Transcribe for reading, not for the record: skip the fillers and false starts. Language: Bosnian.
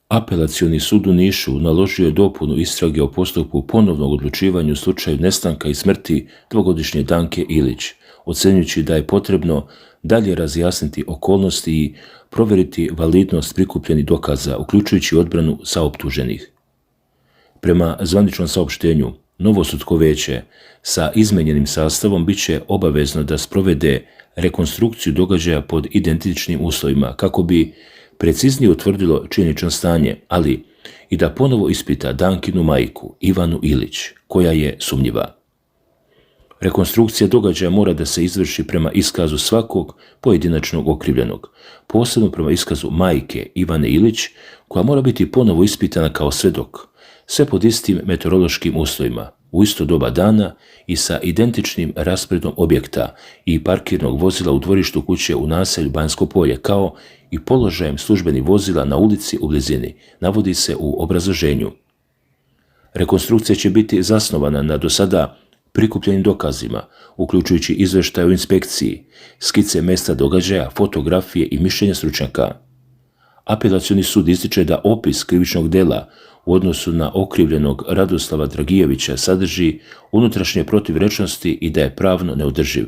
Apelacioni sud u Nišu naložio je dopunu istrage o postupku ponovnog odlučivanja u slučaju nestanka i smrti dvogodišnje Danke Ilić, ocenjujući da je potrebno dalje razjasniti okolnosti i provjeriti validnost prikupljenih dokaza, uključujući odbranu saoptuženih. Prema zvaničnom saopštenju, novo sudsko vijeće sa izmenjenim sastavom bit će obavezno da sprovede rekonstrukciju događaja pod identičnim uslovima kako bi preciznije utvrdilo činjenično stanje, ali i da ponovo ispita Dankinu majku, Ivanu Ilić, koja je sumnjiva. Rekonstrukcija događaja mora da se izvrši prema iskazu svakog pojedinačnog okrivljenog, posebno prema iskazu majke Ivane Ilić, koja mora biti ponovo ispitana kao svedok, sve pod istim meteorološkim uslovima, u isto doba dana i sa identičnim rasporedom objekta i parkirnog vozila u dvorištu kuće u naselju Banjsko polje, kao i položajem službenih vozila na ulici u blizini, navodi se u obrazloženju. Rekonstrukcija će biti zasnovana na do sada prikupljenim dokazima, uključujući izveštaj o inspekciji, skice mjesta događaja, fotografije i mišljenja stručnjaka. Apelacioni sud ističe da opis krivičnog dela u odnosu na okrivljenog Radoslava Dragijevića sadrži unutrašnje protivrečnosti i da je pravno neodrživ.